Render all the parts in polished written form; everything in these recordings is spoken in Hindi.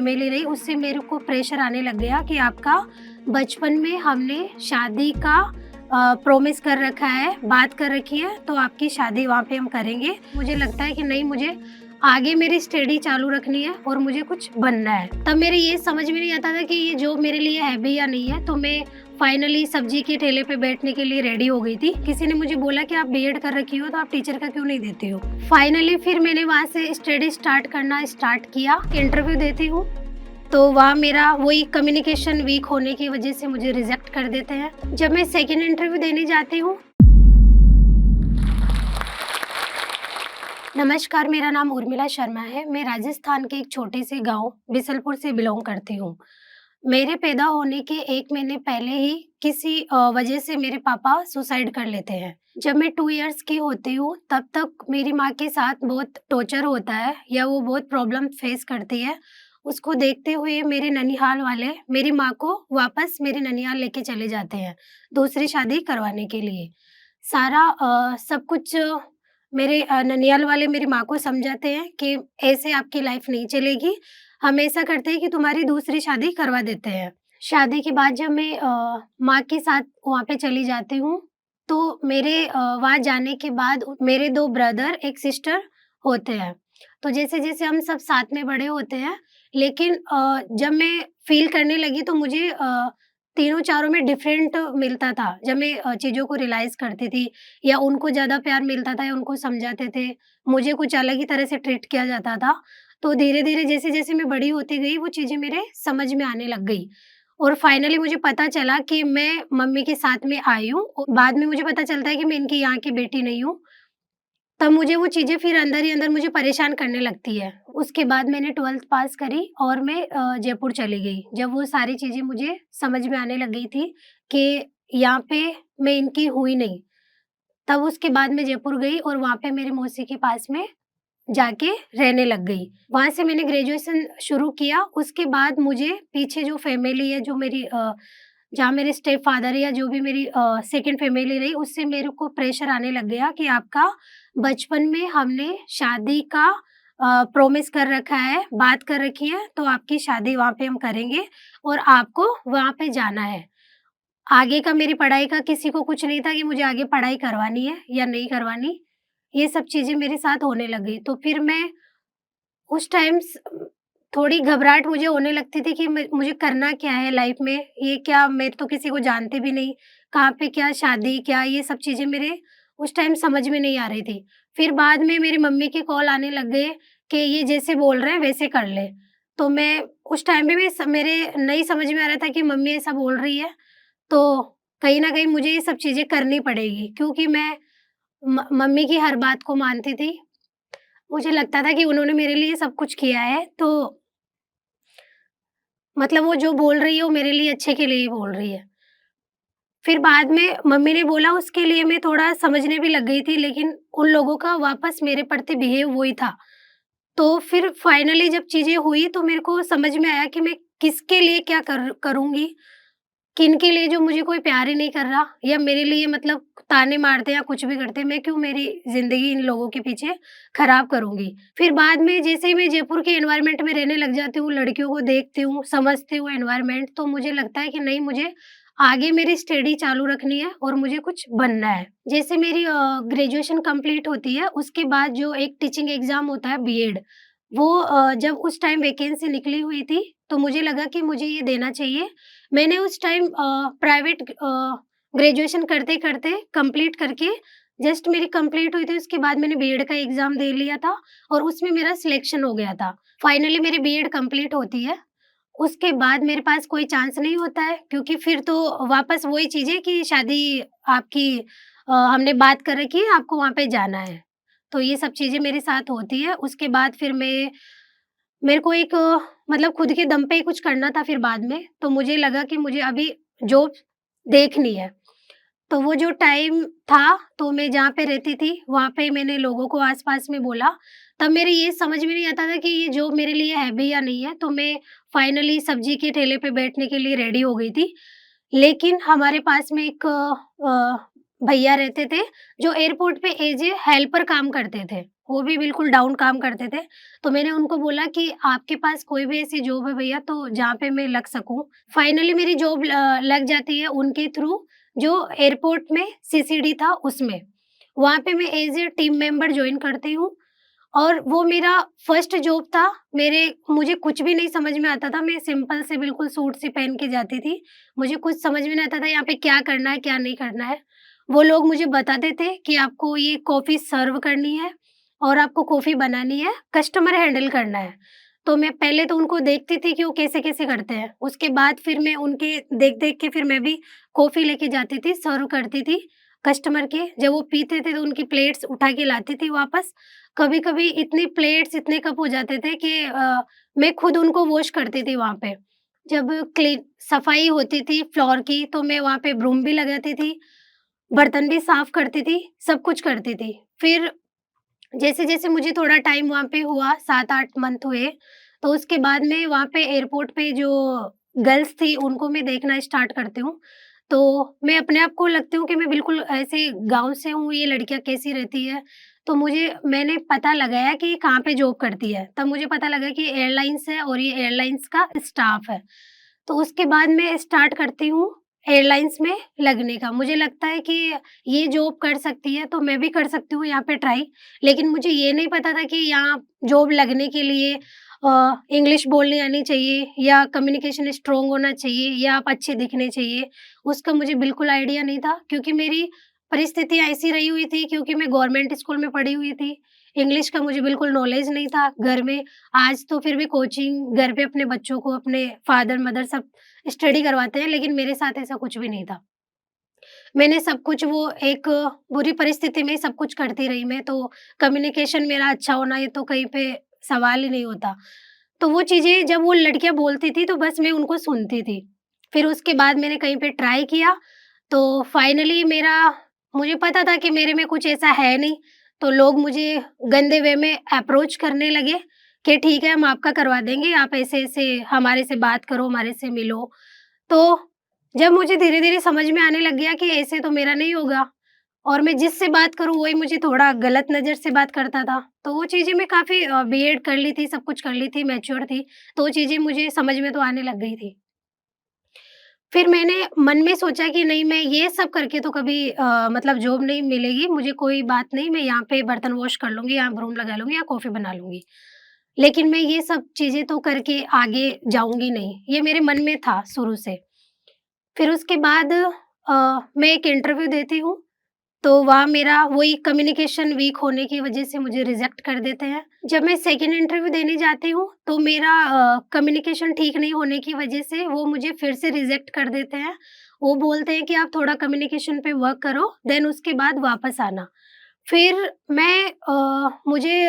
फैमिली रही उससे मेरे को प्रेशर आने लग गया कि आपका बचपन में हमने शादी का प्रॉमिस कर रखा है, बात कर रखी है, तो आपकी शादी वहाँ पे हम करेंगे। मुझे लगता है कि नहीं, मुझे आगे मेरी स्टडी चालू रखनी है और मुझे कुछ बनना है। तब मेरे ये समझ में नहीं आता था कि ये जॉब मेरे लिए है भी या नहीं है, तो मैं फाइनली सब्जी के ठेले पे बैठने के लिए रेडी हो गई थी। किसी ने मुझे बोला कि आप बीएड कर रखी हो तो आप टीचर का क्यों नहीं देती हो। फाइनली फिर मैंने वहाँ से स्टडी स्टार्ट करना स्टार्ट किया। इंटरव्यू देती हूँ तो वहाँ मेरा वही कम्युनिकेशन वीक होने की वजह से मुझे रिजेक्ट कर देते हैं। जब मैं सेकंड इंटरव्यू देने जाती हूँ, नमस्कार, मेरा नाम उर्मिला शर्मा है। मैं राजस्थान के एक छोटे से गांव बिसलपुर से बिलोंग करती हूँ। मेरे पैदा होने के 1 महीने पहले ही किसी वजह से मेरे पापा सुसाइड कर लेते हैं। जब मैं 2 इयर्स की होती हूँ तब तक मेरी माँ के साथ बहुत टॉर्चर होता है या वो बहुत प्रॉब्लम फेस करती है। उसको देखते हुए मेरे ननिहाल वाले मेरी माँ को वापस मेरे ननिहाल लेके चले जाते हैं, दूसरी शादी करवाने के लिए। सारा सब कुछ मेरे ननिहाल वाले मेरी माँ को समझाते हैं कि ऐसे आपकी लाइफ नहीं चलेगी। हम ऐसा करते हैं कि तुम्हारी दूसरी शादी करवा देते हैं। शादी के बाद जब मैं माँ के साथ वहाँ पे चली जाती हूँ, तो मेरे वहाँ जाने के बाद मेरे 2 ब्रदर, 1 सिस्टर होते हैं। तो जैसे-जैसे हम सब साथ में बड़े होते हैं, लेकिन जब मैं फ़ील करने लगी तो मुझे तीनों चारों में डिफ़रेंट मिलता था। जब मैं चीज़ों को रियलाइज़ करती थी या उनको ज़्यादा प्यार मिलता था या उनको समझाते थे, मुझे कुछ अलग ही तरह से ट्रीट किया जाता था। तो धीरे-धीरे जैसे-जैसे मैं बड़ी होती गई, वो चीज़ें मेरे समझ में आने लग गई और फाइनली मुझे पता चला कि मैं मम्मी के साथ में आई हूँ। बाद में मुझे पता चलता है कि मैं इनकी यहाँ की बेटी नहीं हूँ। तब मुझे वो चीज़ें फिर अंदर ही अंदर मुझे परेशान करने लगती है। उसके बाद मैंने 12th पास करी और मैं जयपुर चली गई। जब वो सारी चीज़ें मुझे समझ में आने लग गई थी कि यहाँ पे मैं इनकी हुई नहीं, तब उसके बाद मैं जयपुर गई और वहाँ पे मेरी मौसी के पास में जाके रहने लग गई। वहाँ से मैंने ग्रेजुएशन शुरू किया, उसके बाद मुझे पीछे जो फैमिली है, जो मेरी जहाँ मेरे स्टेप फादर या जो भी मेरी सेकंड फैमिली रही, उससे मेरे को प्रेशर आने लग गया कि आपका बचपन में हमने शादी का प्रॉमिस कर रखा है, बात कर रखी है, तो आपकी शादी वहाँ पे हम करेंगे और आपको वहाँ पे जाना है। आगे का मेरी पढ़ाई का किसी को कुछ नहीं था कि मुझे आगे पढ़ाई करवानी है या नहीं करवानी। ये सब चीज़ें मेरे साथ होने लग गई। तो फिर मैं उस टाइम थोड़ी घबराहट मुझे होने लगती थी कि मुझे करना क्या है लाइफ में? ये क्या, मैं तो किसी को जानती भी नहीं, कहाँ पे क्या शादी, क्या, ये सब चीज़ें मेरे उस टाइम समझ में नहीं आ रही थी। फिर बाद में मेरी मम्मी के कॉल आने लग गए कि ये जैसे बोल रहे हैं वैसे कर ले। तो मैं उस टाइम पे मेरे नहीं समझ में आ रहा था कि मम्मी ऐसा बोल रही है, तो कहीं न कहीं मुझे ये सब चीज़ें करनी पड़ेगी क्योंकि मैं मम्मी की हर बात को मानती थी। मुझे लगता था कि उन्होंने मेरे लिए सब कुछ किया है, तो मतलब वो जो बोल रही है, वो मेरे लिए अच्छे के लिए ही बोल रही है। फिर बाद में मम्मी ने बोला, उसके लिए मैं थोड़ा समझने भी लग गई थी, लेकिन उन लोगों का वापस मेरे प्रति बिहेव वही था। तो फिर फाइनली जब चीज़ें हुई तो मेरे को समझ में आया कि मैं किसके लिए क्या करूँगी, किनके लिए जो मुझे कोई प्यार ही नहीं कर रहा या मेरे लिए मतलब ताने मारते या कुछ भी करते, मैं क्यों मेरी ज़िंदगी इन लोगों के पीछे खराब करूँगी। फिर बाद में जैसे ही मैं जयपुर के एनवायरनमेंट में रहने लग जाती हूँ, लड़कियों को देखती हूँ, समझती हूँ एनवायरनमेंट, तो मुझे लगता है कि नहीं, मुझे आगे मेरी स्टडी चालू रखनी है और मुझे कुछ बनना है। जैसे मेरी ग्रेजुएशन कंप्लीट होती है, उसके बाद जो एक टीचिंग एग्ज़ाम होता है बीएड, वो जब उस टाइम वैकेंसी निकली हुई थी, तो मुझे लगा कि मुझे ये देना चाहिए। मैंने उस टाइम प्राइवेट ग्रेजुएशन करते-करते कंप्लीट करके जस्ट मेरी कंप्लीट हुई थी, उसके बाद मैंने बीएड का एग्ज़ाम दे लिया था और उसमें मेरा सिलेक्शन हो गया था। फाइनली मेरी बीएड कंप्लीट होती है, उसके बाद मेरे पास कोई चांस नहीं होता है क्योंकि फिर तो वापस वही चीज़ें कि शादी आपकी हमने बात कर रखी है, आपको वहाँ पे जाना है। तो ये सब चीज़ें मेरे साथ होती है। उसके बाद फिर मेरे को एक मतलब खुद के दम पे ही कुछ करना था फिर बाद में, तो मुझे लगा कि मुझे अभी जॉब देखनी है। तो वो जो टाइम था, तो मैं जहाँ पे रहती थी, वहाँ पे मैंने लोगों को आस-पास में बोला। तब मेरे ये समझ में नहीं आता था कि ये जॉब मेरे लिए है भी या नहीं है, तो मैं फाइनली सब्जी के ठेले पे बैठने के लिए रेडी हो गई थी। लेकिन हमारे पास में एक भैया रहते थे, जो एयरपोर्ट पे एज़ ए हेल्पर काम करते थे। वो भी बिल्कुल डाउन काम करते थे। तो मैंने उनको बोला कि आपके पास कोई भी ऐसी जॉब है भैया तो जहाँ पे मैं लग सकूँ। फाइनली मेरी जॉब लग जाती है उनके थ्रू, जो एयरपोर्ट में सीसीडी था उसमें। वहाँ पे मैं as a team member join करती हूँ और वो मेरा फर्स्ट जॉब था। मुझे कुछ भी नहीं समझ में आता था, मैं सिंपल से बिल्कुल सूट सी पहन के जाती थी। मुझे कुछ समझ में नहीं आता था यहाँ पे क्या करना है, क्या नहीं करना है। वो लोग मुझे बताते थे कि आपको ये कॉफ़ी सर्व करनी है और आपको कॉफ़ी बनानी है, कस्टमर हैंडल करना है। तो मैं पहले तो उनको देखती थी कि वो कैसे-कैसे करते हैं। उसके बाद फिर मैं उनके देख-देख के फिर मैं भी कॉफ़ी लेके जाती थी, सर्व करती थी कस्टमर के। जब वो पीते थे तो उनकी प्लेट्स उठा के लाती थी वापस। कभी-कभी इतनी प्लेट्स, इतने कप हो जाते थे कि मैं खुद उनको वॉश करती थी वहाँ पे। जब क्लीन सफाई होती थी फ्लोर की तो मैं वहाँ पे ब्रूम भी लगाती थी, बर्तन भी साफ करती थी, सब कुछ करती थी। फिर जैसे-जैसे मुझे थोड़ा टाइम वहाँ पे हुआ, 7-8 मंथ हुए, तो उसके बाद में वहाँ पे एयरपोर्ट पे जो गर्ल्स थी, उनको मैं देखना स्टार्ट करती हूँ। तो मैं अपने आप को लगती हूँ कि मैं बिल्कुल ऐसे गाँव से हूँ, ये लड़कियाँ कैसी रहती है। तो मैंने पता लगाया कि ये कहाँ पे जॉब करती है। तब मुझे पता लगा कि एयरलाइन्स है और ये एयरलाइन्स का स्टाफ है। तो उसके बाद मैं स्टार्ट करती हूँ एयरलाइन्स में लगने का। मुझे लगता है कि ये जॉब कर सकती है, तो मैं भी कर सकती हूँ यहाँ पे ट्राई। लेकिन मुझे ये नहीं पता था कि यहाँ जॉब लगने के लिए इंग्लिश बोलनी आनी चाहिए या कम्युनिकेशन स्ट्रॉन्ग होना चाहिए या आप अच्छे दिखने चाहिए। उसका मुझे बिल्कुल आइडिया नहीं था क्योंकि मेरी परिस्थितियाँ ऐसी रही हुई थी क्योंकि मैं गवर्नमेंट स्कूल में पढ़ी हुई थी। इंग्लिश का मुझे बिल्कुल नॉलेज नहीं था घर में। आज तो फिर भी कोचिंग घर पे अपने बच्चों को अपने फादर-मदर सब स्टडी करवाते हैं, लेकिन मेरे साथ ऐसा कुछ भी नहीं था। मैंने सब कुछ वो एक बुरी परिस्थिति में सब कुछ करती रही मैं, तो कम्युनिकेशन मेरा अच्छा होना ये तो कहीं पे सवाल ही नहीं होता। तो वो चीज़ें जब वो लड़कियाँ बोलती थी, तो बस मैं उनको सुनती थी। फिर उसके बाद मैंने कहीं पे ट्राई किया, तो फाइनली मुझे पता था कि मेरे में कुछ ऐसा है नहीं, तो लोग मुझे गंदे वे में अप्रोच करने लगे कि ठीक है, हम आपका करवा देंगे, आप ऐसे-ऐसे हमारे से बात करो, हमारे से मिलो। तो जब मुझे धीरे-धीरे समझ में आने लग गया कि ऐसे तो मेरा नहीं होगा और मैं जिससे बात करूँ वही मुझे थोड़ा गलत नज़र से बात करता था। तो वो चीज़ें मैं काफ़ी बीएड कर ली थी, सब कुछ कर ली थी, मैच्योर थी, तो वो चीज़ें मुझे समझ में तो आने लग गई थी। फिर मैंने मन में सोचा कि नहीं मैं ये सब करके तो कभी मतलब जॉब नहीं मिलेगी, मुझे कोई बात नहीं, मैं यहाँ पे बर्तन वॉश कर लूँगी, यहाँ ब्रूम लगा लूँगी, यहाँ कॉफ़ी बना लूँगी। लेकिन मैं ये सब चीज़ें तो करके आगे जाऊँगी नहीं, ये मेरे मन में था शुरू से। फिर उसके बाद मैं एक इंटरव्यू देती हूँ, तो वहाँ मेरा वही कम्युनिकेशन वीक होने की वज़ह से मुझे रिजेक्ट कर देते हैं। जब मैं सेकंड इंटरव्यू देने जाती हूँ, तो मेरा कम्युनिकेशन ठीक नहीं होने की वज़ह से वो मुझे फिर से रिजेक्ट कर देते हैं। वो बोलते हैं कि आप थोड़ा कम्युनिकेशन पे वर्क करो, देन उसके बाद वापस आना। फिर मुझे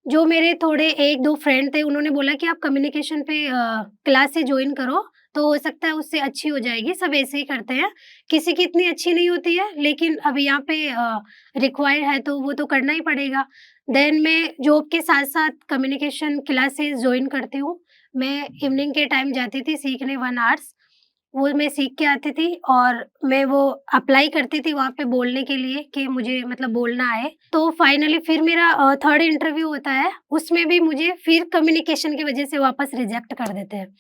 जो मेरे थोड़े 1-2 फ्रेंड थे, उन्होंने बोला कि आप कम्युनिकेशन पे क्लासेस जॉइन करो, तो हो सकता है उससे अच्छी हो जाएगी, सब ऐसे ही करते हैं। किसी की इतनी अच्छी नहीं होती है, लेकिन अब यहाँ पे रिक्वायर्ड है तो वो तो करना ही पड़ेगा। देन मैं जॉब के साथ-साथ कम्युनिकेशन क्लासेस जॉइन करती हूँ। मैं इवनिंग के टाइम जाती थी सीखने 1 आवर्स, वो मैं सीख के आती थी और मैं वो अप्लाई करती थी वहाँ पे बोलने के लिए कि मुझे मतलब बोलना आए। तो फाइनली फिर मेरा थर्ड इंटरव्यू होता है, उसमें भी मुझे फिर कम्युनिकेशन की वज़ह से वापस रिजेक्ट कर देते हैं।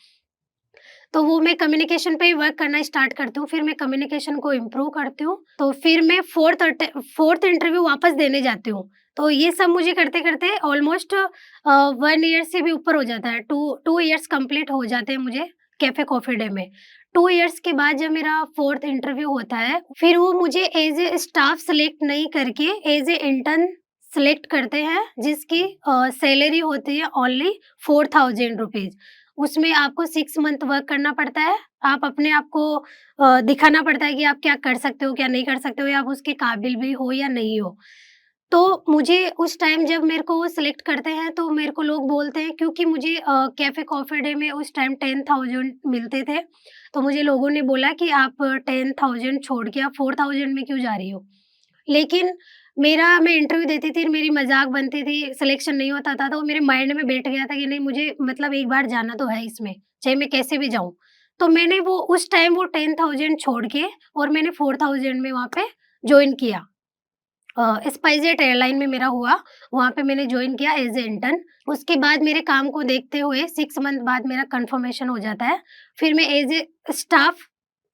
तो वो मैं कम्युनिकेशन पे ही वर्क करना स्टार्ट करती हूँ, फिर मैं कम्युनिकेशन को इम्प्रूव करती हूँ, तो फिर मैं 4th इंटरव्यू वापस देने जाती हूँ। तो ये सब मुझे करते-करते ऑलमोस्ट 1 ईयर से भी ऊपर हो जाता है, 2 इयर्स कंप्लीट हो जाते हैं मुझे कैफ़े कॉफ़ी डे में। 2 इयर्स के बाद जब मेरा 4th इंटरव्यू होता है, फिर वो मुझे एज़ ए स्टाफ सेलेक्ट नहीं करके एज़ ए इंटर्न सेलेक्ट करते हैं, जिसकी सैलरी होती है ओनली ₹4000 उसमें आपको 6 मंथ वर्क करना पड़ता है। आप अपने आप को दिखाना पड़ता है कि आप क्या कर सकते हो, क्या नहीं कर सकते हो या आप उसके काबिल भी हो या नहीं हो। तो मुझे उस टाइम जब मेरे को वो सिलेक्ट करते हैं तो मेरे को लोग बोलते हैं क्योंकि मुझे कैफ़े कॉफ़ी डे में उस टाइम 10,000 मिलते थे। तो मुझे लोगों ने बोला कि आप 10,000 छोड़ के आप 4,000 में क्यों जा रही हो? लेकिन मैं इंटरव्यू देती थी, मेरी मज़ाक बनती थी, सिलेक्शन नहीं होता था, तो मेरे माइंड में बैठ गया था कि नहीं मुझे मतलब एक बार जाना तो है इसमें, चाहे मैं कैसे भी जाऊँ। तो मैंने वो उस टाइम वो 10,000 छोड़ के और मैंने 4,000 में वहाँ पे जॉइन किया स्पाइसजेट एयरलाइन में मेरा हुआ, वहाँ पे मैंने जॉइन किया एज़ ए इंटर्न। उसके बाद मेरे काम को देखते हुए 6 मंथ बाद मेरा कन्फर्मेशन हो जाता है। फिर मैं एज़ ए स्टाफ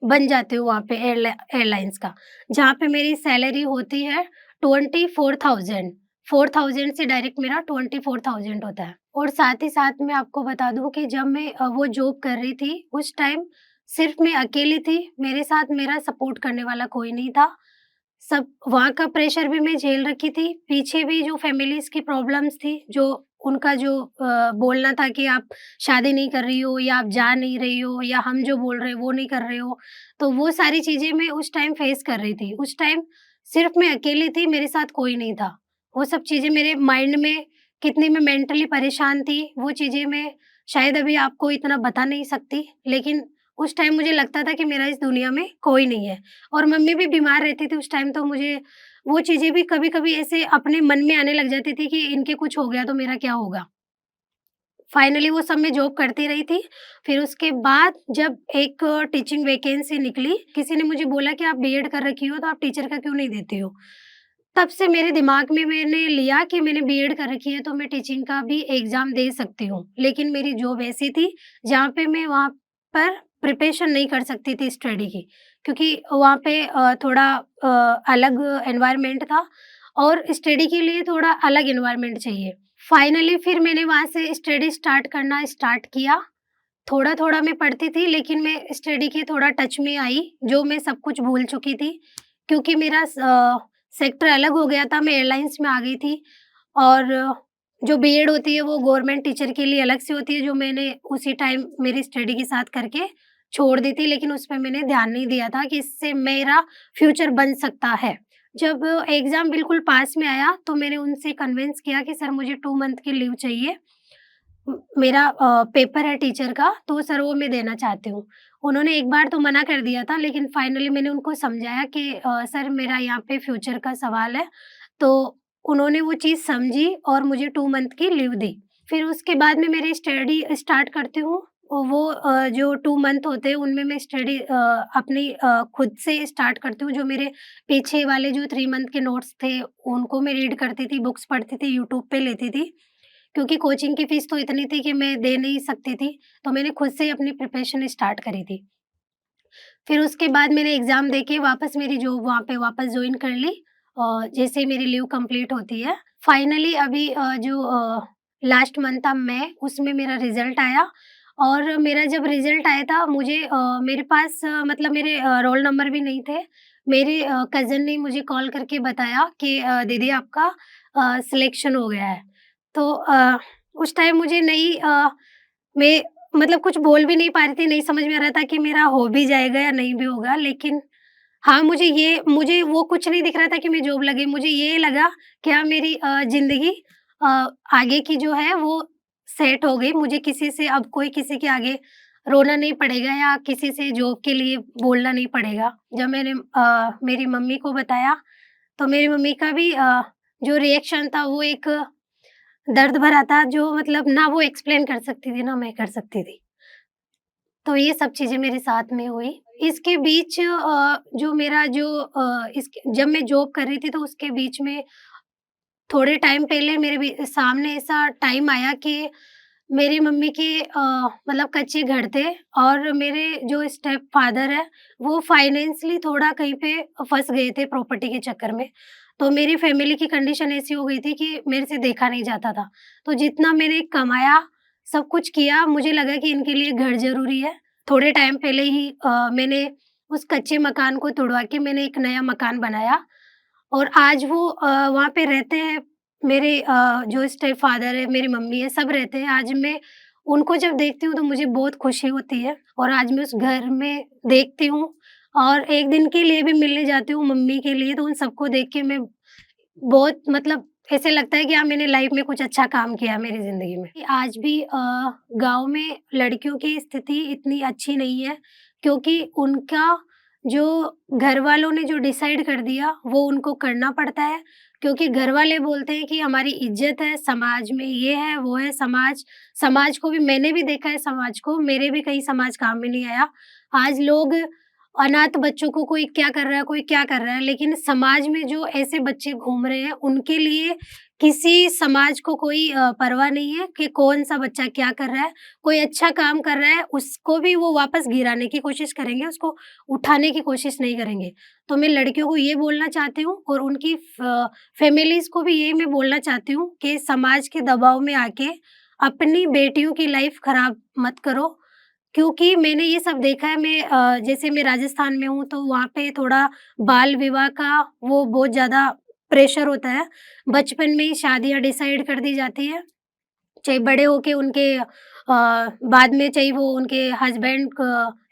बन जाती हूँ वहाँ पे एयरलाइन्स का, जहाँ पे मेरी सैलरी होती है 24,000। 4,000 से डायरेक्ट मेरा 24,000 होता है। और साथ ही साथ मैं आपको बता दूँ कि जब मैं वो जॉब कर रही थी, उस टाइम सिर्फ़ मैं अकेली थी, मेरे साथ मेरा सपोर्ट करने वाला कोई नहीं था। सब वहाँ का प्रेशर भी मैं झेल रखी थी, पीछे भी जो फैमिलीज़ की प्रॉब्लम्स थी, जो उनका जो बोलना था कि आप शादी नहीं कर रही हो या आप जा नहीं रही हो या हम जो बोल रहे हैं वो नहीं कर रहे हो, तो वो सारी चीज़ें मैं उस टाइम फेस कर रही थी। उस टाइम सिर्फ़ मैं अकेली थी, मेरे साथ कोई नहीं था। वो सब चीज़ें मेरे माइंड में कितनी मैं मेंटली परेशान थी, वो चीज़ें मैं शायद अभी आपको इतना बता नहीं सकती, लेकिन उस टाइम मुझे लगता था कि मेरा इस दुनिया में कोई नहीं है। और मम्मी भी बीमार रहती थी उस टाइम, तो मुझे वो चीज़ें भी कभी-कभी ऐसे अपने मन में आने लग जाती थी कि इनके कुछ हो गया तो मेरा क्या होगा? फाइनली वो सब मैं जॉब करती रही थी। फिर उसके बाद जब एक टीचिंग वैकेंसी निकली, किसी ने मुझे बोला कि आप बीएड कर रखी हो तो आप टीचर का क्यों नहीं देती हो? तब से मेरे दिमाग में मैंने लिया कि मैंने बीएड कर रखी है तो मैं टीचिंग का भी एग्ज़ाम दे सकती हूँ। लेकिन मेरी जॉब ऐसी थी जहाँ पे मैं वहाँ पर प्रिपरेशन नहीं कर सकती थी स्टडी की, क्योंकि वहाँ पे थोड़ा अलग एनवायरनमेंट था और स्टडी के लिए थोड़ा अलग एनवायरनमेंट चाहिए। फाइनली फिर मैंने वहाँ से स्टडी स्टार्ट करना स्टार्ट किया। थोड़ा-थोड़ा मैं पढ़ती थी, लेकिन मैं स्टडी के थोड़ा टच में आई, जो मैं सब कुछ भूल चुकी थी, क्योंकि मेरा सेक्टर अलग हो गया था, मैं एयरलाइन्स में आ गई थी। और जो बीएड होती है वो गवर्नमेंट टीचर के लिए अलग से होती है, जो मैंने उसी टाइम मेरी स्टडी के साथ करके छोड़ दी थी, लेकिन उसपे मैंने ध्यान नहीं दिया था कि इससे मेरा फ्यूचर बन सकता है। जब एग्ज़ाम बिल्कुल पास में आया, तो मैंने उनसे कन्विंस किया कि सर मुझे 2 मंथ की लीव चाहिए। मेरा पेपर है टीचर का, तो सर वो मैं देना चाहती हूँ। उन्होंने एक बार तो मना कर दिया था, लेकिन फाइनली मैंने उनको समझाया कि सर मेरा यहाँ पे फ्यूचर का सवाल है, तो उन्होंने वो चीज़ समझी और मुझे 2 मंथ की लीव दी। फिर उसके बाद में मेरी स्टडी स्टार्ट करती हूँ। वो जो 2 मंथ होते हैं उनमें मैं स्टडी अपनी खुद से स्टार्ट करती हूँ। जो मेरे पीछे वाले जो 3 मंथ के नोट्स थे, उनको मैं रीड करती थी, बुक्स पढ़ती थी, यूट्यूब पे लेती थी। क्योंकि कोचिंग की फ़ीस तो इतनी थी कि मैं दे नहीं सकती थी, तो मैंने खुद से ही अपनी प्रिपरेशन स्टार्ट करी थी। फिर उसके बाद मैंने एग्ज़ाम देके वापस मेरी जॉब वहाँ पे वापस जॉइन कर ली, जैसे ही मेरी लीव कंप्लीट होती है। फाइनली अभी जो लास्ट मंथ था मई, उसमें मेरा रिज़ल्ट आया। और मेरा जब रिज़ल्ट आया था, मुझे मेरे पास मतलब मेरे रोल नंबर भी नहीं थे। मेरे कज़िन ने मुझे कॉल करके बताया कि दीदी आपका सिलेक्शन हो गया है। तो उस टाइम मुझे नहीं मैं मतलब कुछ बोल भी नहीं पा रही थी, नहीं समझ में आ रहा था कि मेरा हो भी जाएगा या नहीं भी होगा। लेकिन हाँ, मुझे वो कुछ नहीं दिख रहा था कि मैं जॉब लगी, मुझे ये लगा कि हाँ, मेरी ज़िंदगी अ, आगे की जो है वो सेट हो गई। मुझे किसी से अब कोई किसी के आगे रोना नहीं पड़ेगा या किसी से जॉब के लिए बोलना नहीं पड़ेगा। जब मैंने मेरी मम्मी को बताया, तो मेरी मम्मी का भी जो रिएक्शन था वो एक दर्द भरा था, जो मतलब ना वो एक्सप्लेन कर सकती थी, ना मैं कर सकती थी। तो ये सब चीज़ें मेरे साथ में हुई। इसके बीच जो मेरा जो इसके जब मैं जॉब कर रही थी, तो उसके बीच में थोड़े टाइम पहले मेरे भी सामने ऐसा टाइम आया कि मेरी मम्मी के मतलब कच्चे घर थे और मेरे जो स्टेप फादर हैं, वो फाइनेंशियली थोड़ा कहीं पे फँस गए थे प्रॉपर्टी के चक्कर में। तो मेरी फैमिली की कंडीशन ऐसी हो गई थी कि मेरे से देखा नहीं जाता था। तो जितना मैंने कमाया, सब कुछ किया, मुझे लगा कि इनके लिए घर ज़रूरी है। थोड़े टाइम पहले ही मैंने उस कच्चे मकान को तुड़वा के मैंने एक नया मकान बनाया। और आज वो वहाँ पे रहते हैं। मेरे जो स्टेप फादर है, मेरी मम्मी है, सब रहते हैं। आज मैं उनको जब देखती हूँ तो मुझे बहुत खुशी होती है और आज मैं उस घर में देखती हूँ और एक दिन के लिए भी मिलने जाती हूँ मम्मी के लिए, तो उन सबको देख के मैं बहुत मतलब ऐसे लगता है कि हाँ, मैंने लाइफ में कुछ अच्छा काम किया मेरी ज़िंदगी में। आज भी गाँव में लड़कियों की स्थिति इतनी अच्छी नहीं है, क्योंकि उनका जो घरवालों ने जो डिसाइड कर दिया, वो उनको करना पड़ता है। क्योंकि घरवाले बोलते हैं कि हमारी इज़्ज़त है, समाज में ये है, वो है, समाज समाज को भी मैंने भी देखा है समाज को, मेरे भी कहीं समाज काम में नहीं आया। आज लोग अनाथ बच्चों को कोई क्या कर रहा है, कोई क्या कर रहा है, लेकिन समाज में जो ऐसे बच्चे घूम रहे हैं, उनके लिए किसी समाज को कोई परवाह नहीं है कि कौन-सा बच्चा क्या कर रहा है। कोई अच्छा काम कर रहा है, उसको भी वो वापस गिराने की कोशिश करेंगे, उसको उठाने की कोशिश नहीं करेंगे। तो मैं लड़कियों को ये बोलना चाहती हूँ और उनकी फैमिलीज़ को भी यही मैं बोलना चाहती हूँ कि समाज के दबाव में आके अपनी बेटियों की लाइफ़ खराब मत करो। क्योंकि मैंने ये सब देखा है, जैसे मैं राजस्थान में हूँ, तो वहाँ पे थोड़ा बाल विवाह का वो बहुत ज़्यादा प्रेशर होता है। बचपन में ही शादियाँ डिसाइड कर दी जाती हैं, चाहे बड़े होके उनके बाद में चाहे वो उनके हस्बैंड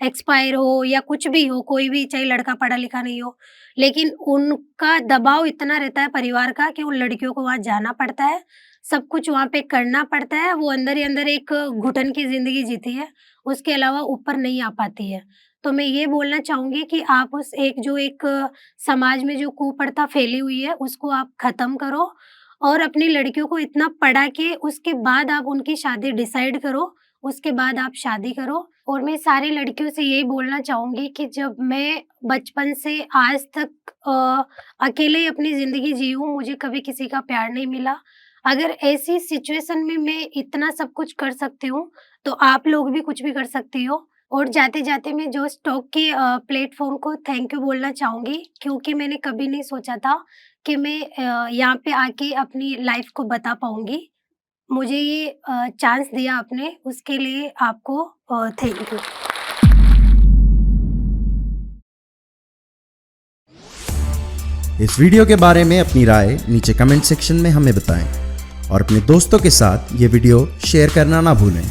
एक्सपायर हो या कुछ भी हो, कोई भी चाहे लड़का पढ़ा-लिखा नहीं हो, लेकिन उनका दबाव इतना रहता है परिवार का कि उन लड़कियों को वहाँ जाना पड़ता है, सब कुछ वहाँ पे करना पड़ता है, वो अंदर ही अंदर एक घुटन की ज़िंदगी जीती है, उसके अलावा ऊपर नहीं आ पाती है। तो मैं ये बोलना चाहूँगी कि आप उस एक समाज में जो कुप्रथा फैली हुई है, उसको आप ख़त्म करो और अपनी लड़कियों को इतना पढ़ा के उसके बाद आप उनकी शादी डिसाइड करो, उसके बाद आप शादी करो। और मैं सारी लड़कियों से यही बोलना चाहूँगी कि जब मैं बचपन से आज तक अकेले ही अपनी ज़िंदगी जी हूँ, मुझे कभी किसी का प्यार नहीं मिला। अगर ऐसी सिचुएशन में मैं इतना सब कुछ कर सकती हूँ, तो आप लोग भी कुछ भी कर सकती हो। और जाते-जाते मैं जो स्टॉक के प्लेटफ़ॉर्म को थैंक यू बोलना चाहूँगी, क्योंकि मैंने कभी नहीं सोचा था कि मैं यहाँ पे आके अपनी लाइफ़ को बता पाऊँगी। मुझे ये चांस दिया आपने, उसके लिए आपको थैंक यू। इस वीडियो के बारे में अपनी राय नीचे कमेंट सेक्शन में हमें बताएं और अपने दोस्तों के साथ ये वीडियो शेयर करना ना भूलें।